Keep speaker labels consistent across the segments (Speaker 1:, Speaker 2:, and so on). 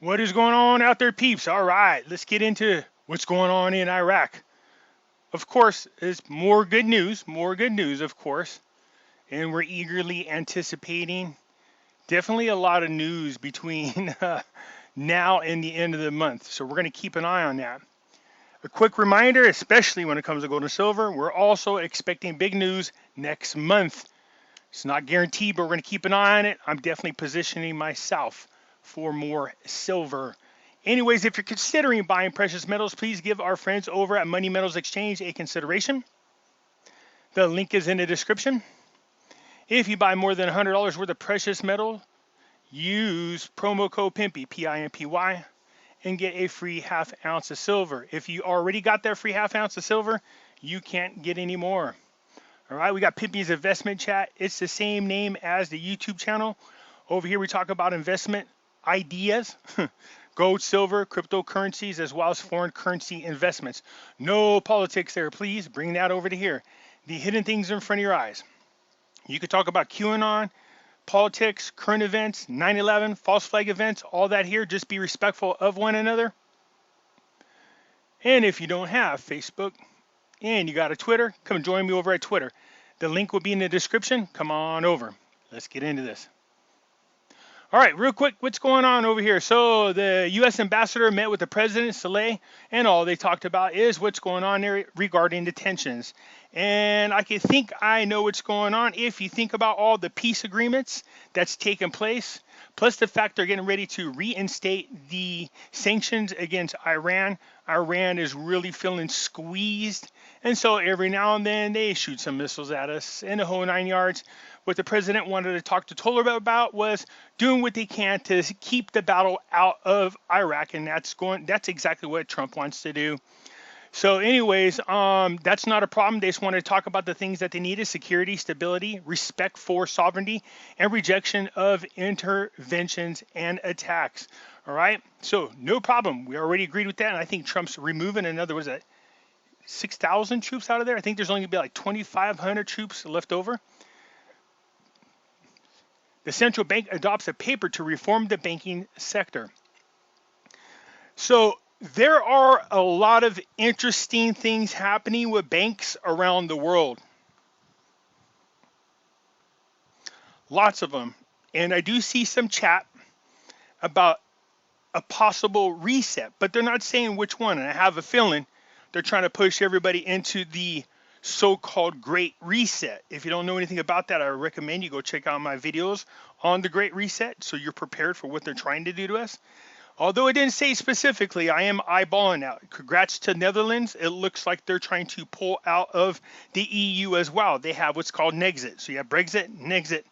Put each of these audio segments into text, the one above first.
Speaker 1: What is going on out there, peeps? All right, let's get into what's going on in Iraq. Of course, there's more good news, of course, and we're eagerly anticipating definitely a lot of news between now and the end of the month. So we're going to keep an eye on that. A quick reminder, especially when it comes to gold and silver, we're also expecting big news next month. It's not guaranteed, but we're going to keep an eye on it. I'm definitely positioning myself for more silver. Anyways, if you're considering buying precious metals, please give our friends over at Money Metals Exchange a consideration. The link is in the description. If you buy more than $100 worth of precious metal, use promo code Pimpy, P-I-M-P-Y, and get a free half ounce of silver. If you already got that free half ounce of silver, you can't get any more. All right, we got Pimpy's investment chat. It's the same name as the YouTube channel. Over here, we talk about investment ideas, gold, silver, cryptocurrencies, as well as foreign currency investments. No politics there, please. Bring that over to here. The hidden things in front of your eyes. You could talk about QAnon, politics, current events, 9/11, false flag events, all that here. Just be respectful of one another. And if you don't have Facebook and you got a Twitter, come join me over at Twitter. The link will be in the description. Come on over. Let's get into this. All right, real quick, what's going on over here? So the U.S. ambassador met with the president, Saleh, and all they talked about is what's going on there regarding the tensions. And I can think I know what's going on if you think about all the peace agreements that's taken place, plus the fact they're getting ready to reinstate the sanctions against Iran. Iran is really feeling squeezed, and so every now and then they shoot some missiles at us in the whole 9 yards. What the president wanted to talk to Toler about was doing what they can to keep the battle out of Iraq, and that's exactly what Trump wants to do. So anyways, that's not a problem. They just want to talk about the things that they needed: security, stability, respect for sovereignty, and rejection of interventions and attacks. All right, so no problem. We already agreed with that, and I think Trump's removing another, was it 6,000 troops out of there? I think there's only going to be like 2,500 troops left over. The central bank adopts a paper to reform the banking sector. So there are a lot of interesting things happening with banks around the world. Lots of them. And I do see some chat about a possible reset, but they're not saying which one. And I have a feeling they're trying to push everybody into the so-called Great Reset. If you don't know anything about that, I recommend you go check out my videos on the Great Reset so you're prepared for what they're trying to do to us. Although it didn't say specifically, I am eyeballing now. Congrats to Netherlands. It looks like they're trying to pull out of the EU as well. They have what's called Nexit. So you have Brexit, Nexit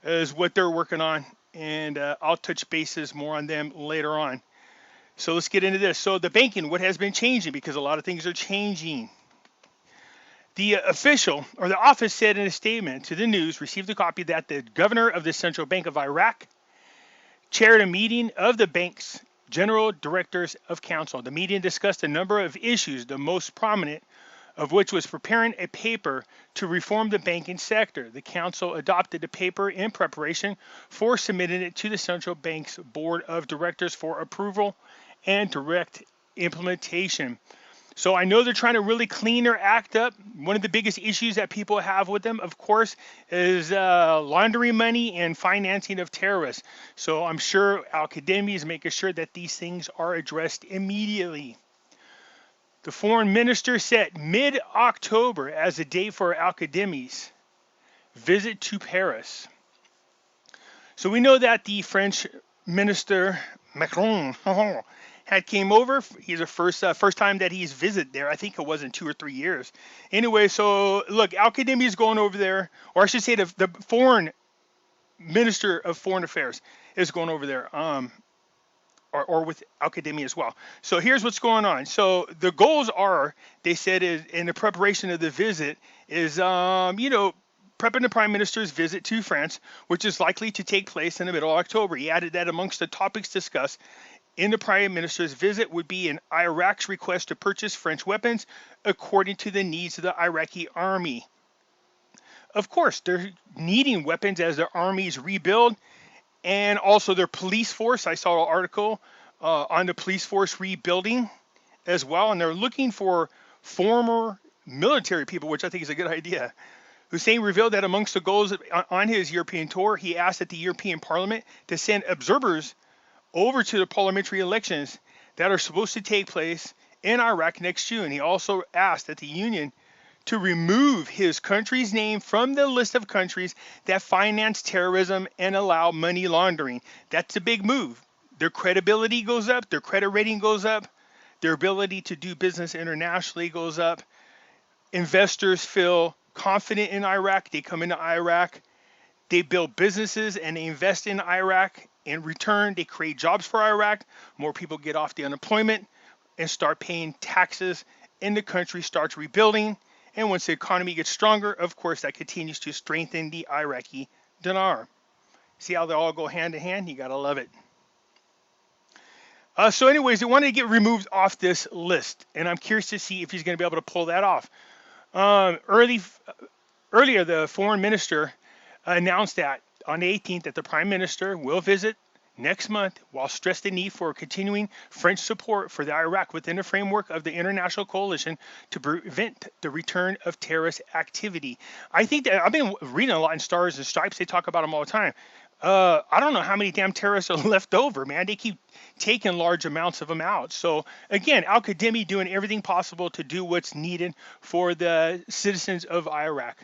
Speaker 1: is what they're working on. And I'll touch bases more on them later on. So let's get into this. So the banking, what has been changing? Because a lot of things are changing. The official, or the office, said in a statement to the news, received a copy that the governor of the Central Bank of Iraq chaired a meeting of the bank's general directors of council. The meeting discussed a number of issues, the most prominent of which was preparing a paper to reform the banking sector. The council adopted the paper in preparation for submitting it to the central bank's board of directors for approval and direct implementation. So I know they're trying to really clean their act up. One of the biggest issues that people have with them, of course, is laundering money and financing of terrorists. So I'm sure Al-Qaeda is making sure that these things are addressed immediately. The foreign minister set mid-October as a date for Al-Qaeda's visit to Paris. So we know that the French minister, Macron, had came over. He's the first time that he's visited there. I think it was in 2 or 3 years. Anyway, so look, Al-Qaeda is going over there, or I should say the foreign minister of foreign affairs is going over there, or with Al-Qaeda as well. So here's what's going on. So the goals are, they said, is in the preparation of the visit is, prepping the Prime Minister's visit to France, which is likely to take place in the middle of October. He added that amongst the topics discussed in the Prime Minister's visit would be in Iraq's request to purchase French weapons according to the needs of the Iraqi army. Of course, they're needing weapons as their armies rebuild, and also their police force. I saw an article on the police force rebuilding as well, and they're looking for former military people, which I think is a good idea. Hussein revealed that amongst the goals on his European tour, he asked that the European Parliament to send observers over to the parliamentary elections that are supposed to take place in Iraq next June. He also asked that the Union to remove his country's name from the list of countries that finance terrorism and allow money laundering. That's a big move. Their credibility goes up, their credit rating goes up, their ability to do business internationally goes up. Investors feel confident in Iraq. They come into Iraq, they build businesses, and they invest in Iraq. In return, they create jobs for Iraq. More people get off the unemployment and start paying taxes, and the country starts rebuilding. And once the economy gets stronger, of course, that continues to strengthen the Iraqi dinar. See how they all go hand in hand? You got to love it. So anyways, they wanted to get removed off this list, and I'm curious to see if he's going to be able to pull that off. Earlier, the foreign minister announced that on the 18th that the prime minister will visit next month, while stressed the need for continuing French support for the Iraq within the framework of the international coalition to prevent the return of terrorist activity. I think that I've been reading a lot in Stars and Stripes. They talk about them all the time. I don't know how many damn terrorists are left over, man. They keep taking large amounts of them out. So again, Al-Qadimi doing everything possible to do what's needed for the citizens of Iraq.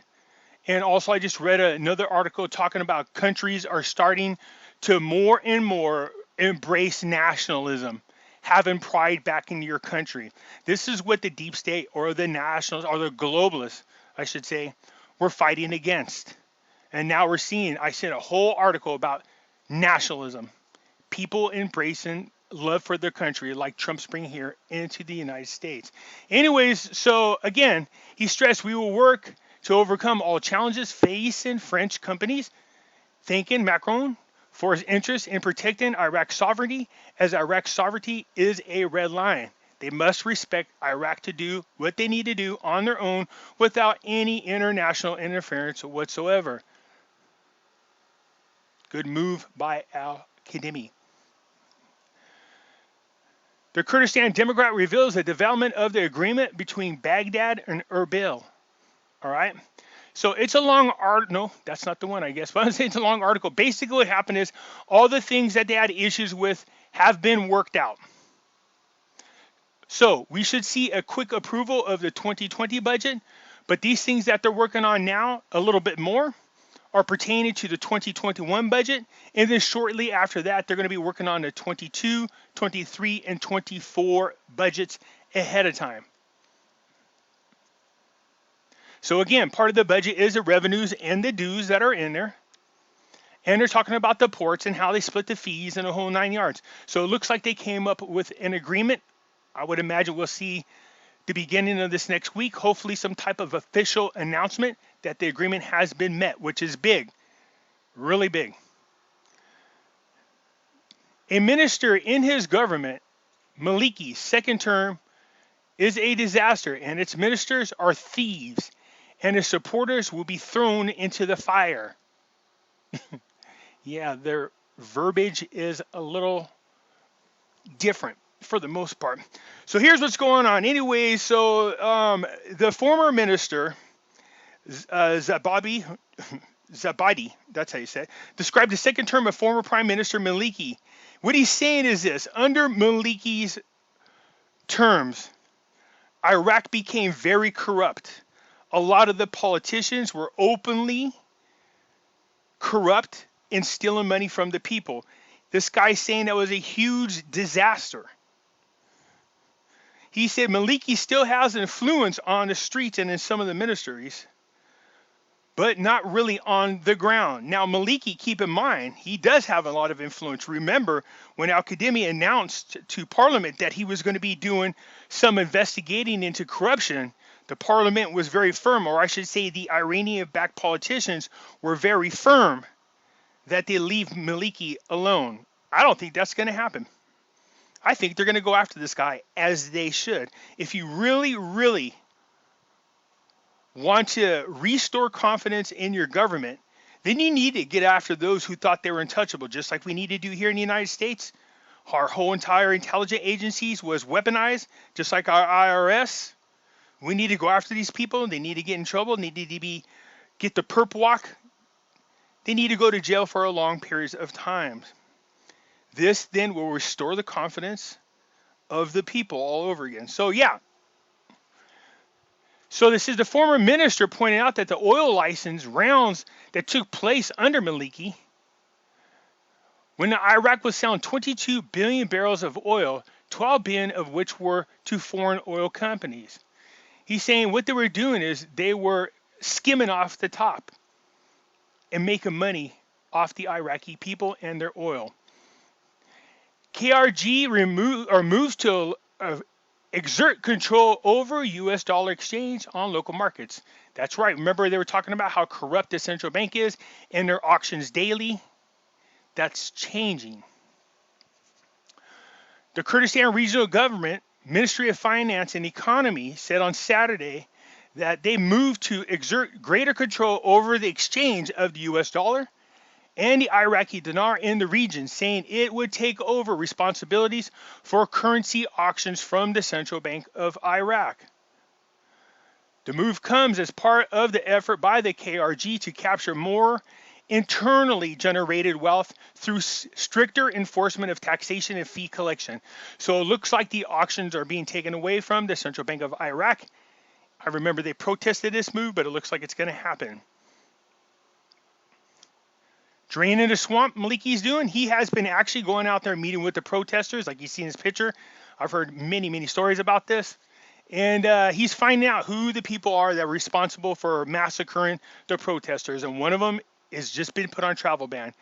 Speaker 1: And also, I just read another article talking about countries are starting to more and more embrace nationalism, having pride back in your country. This is what the deep state or the nationals or the globalists, I should say, were fighting against. And now we're seeing, I sent a whole article about nationalism, people embracing love for their country like Trump's bringing here into the United States. Anyways, so again, he stressed we will work to overcome all challenges facing French companies, thanking Macron for his interest in protecting Iraq's sovereignty, as Iraq's sovereignty is a red line. They must respect Iraq to do what they need to do on their own without any international interference whatsoever. Good move by Al-Qadimi. The Kurdistan Democrat reveals the development of the agreement between Baghdad and Erbil. All right. So it's a long article. No, that's not the one, I guess. But I'm saying it's a long article. Basically, what happened is all the things that they had issues with have been worked out. So we should see a quick approval of the 2020 budget. But these things that they're working on now, a little bit more, are pertaining to the 2021 budget. And then shortly after that, they're going to be working on the 22, 23, and 24 budgets ahead of time. So again, part of the budget is the revenues and the dues that are in there. And they're talking about the ports and how they split the fees and the whole 9 yards. So it looks like they came up with an agreement. I would imagine we'll see the beginning of this next week, hopefully some type of official announcement that the agreement has been met, which is big, really big. A minister in his government, Maliki's second term, is a disaster, and its ministers are thieves, and his supporters will be thrown into the fire. Yeah, their verbiage is a little different for the most part. So here's what's going on. Anyway, so the former minister, Zabadi, that's how you say it, described the second term of former Prime Minister Maliki. What he's saying is this: under Maliki's terms, Iraq became very corrupt. A lot of the politicians were openly corrupt and stealing money from the people. This guy's saying that was a huge disaster. He said Maliki still has influence on the streets and in some of the ministries, but not really on the ground. Now, Maliki, keep in mind, he does have a lot of influence. Remember, when Al-Qadimi announced to Parliament that he was going to be doing some investigating into corruption, the Parliament was very firm, or I should say the Iranian-backed politicians were very firm that they leave Maliki alone. I don't think that's going to happen. I think they're going to go after this guy, as they should. If you really, really want to restore confidence in your government, then you need to get after those who thought they were untouchable, just like we need to do here in the United States. Our whole entire intelligence agencies was weaponized, just like our IRS. We need to go after these people. They need to get in trouble. They need to get the perp walk. They need to go to jail for a long periods of time. This then will restore the confidence of the people all over again. So yeah. So this is the former minister pointing out that the oil license rounds that took place under Maliki, when Iraq was selling 22 billion barrels of oil, 12 billion of which were to foreign oil companies. He's saying what they were doing is they were skimming off the top and making money off the Iraqi people and their oil. KRG moves to exert control over U.S. dollar exchange on local markets. That's right. Remember they were talking about how corrupt the central bank is and their auctions daily? That's changing. The Kurdistan Regional Government, Ministry of Finance and Economy said on Saturday that they moved to exert greater control over the exchange of the U.S. dollar and the Iraqi dinar in the region, saying it would take over responsibilities for currency auctions from the Central Bank of Iraq. The move comes as part of the effort by the KRG to capture more internally generated wealth through stricter enforcement of taxation and fee collection. So it looks like the auctions are being taken away from the Central Bank of Iraq. I remember they protested this move, but it looks like it's going to happen. Draining the swamp Maliki's doing. He has been actually going out there meeting with the protesters, like you see in his picture. I've heard many stories about this. And he's finding out who the people are that are responsible for massacring the protesters. And one of them has just been put on travel ban.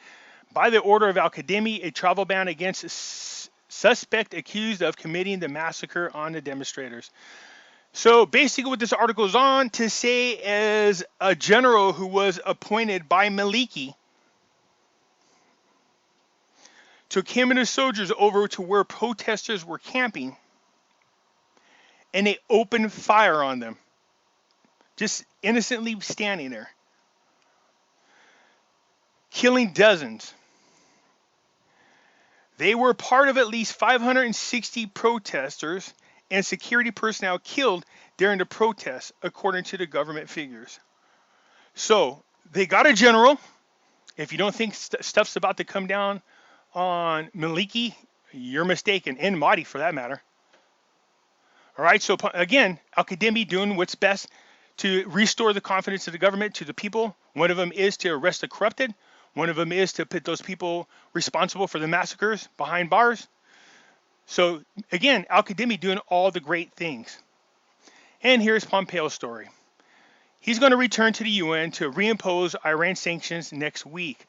Speaker 1: By the order of Al-Qademi, a travel ban against suspect accused of committing the massacre on the demonstrators. So basically what this article is on to say is a general who was appointed by Maliki took him and his soldiers over to where protesters were camping, and they opened fire on them, just innocently standing there, killing dozens. They were part of at least 560 protesters and security personnel killed during the protests, according to the government figures. So they got a general. If you don't think stuff's about to come down on Maliki, you're mistaken, and Mahdi for that matter. All right, so again, Al-Qademi doing what's best to restore the confidence of the government to the people. One of them is to arrest the corrupted. One of them is to put those people responsible for the massacres behind bars. So again, Al-Qademi doing all the great things. And here's Pompeo's story. He's going to return to the UN to reimpose Iran sanctions next week.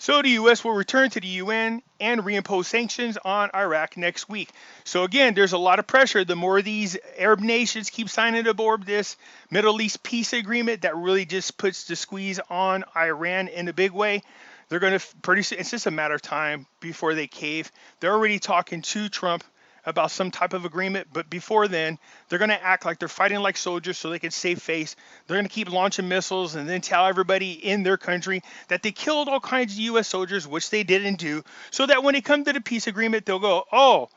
Speaker 1: So the U.S. will return to the UN and reimpose sanctions on Iraq next week. So again, there's a lot of pressure. The more these Arab nations keep signing aboard this Middle East peace agreement that really just puts the squeeze on Iran in a big way, they're going to pretty soon, it's just a matter of time before they cave. They're already talking to Trump about some type of agreement, but before then, they're going to act like they're fighting like soldiers so they can save face. They're going to keep launching missiles and then tell everybody in their country that they killed all kinds of U.S. soldiers, which they didn't do, so that when they come to the peace agreement, they'll go, oh,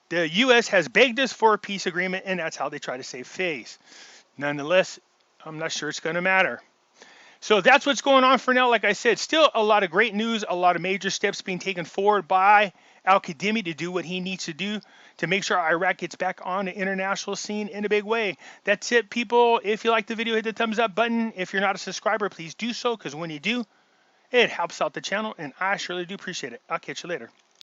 Speaker 1: the U.S. has begged us for a peace agreement, and that's how they try to save face. Nonetheless, I'm not sure it's going to matter. So that's what's going on for now. Like I said, still a lot of great news, a lot of major steps being taken forward by Al-Qademi to do what he needs to do to make sure Iraq gets back on the international scene in a big way. That's it, people. If you like the video, hit the thumbs up button. If you're not a subscriber, please do so, because when you do, it helps out the channel, and I surely do appreciate it. I'll catch you later.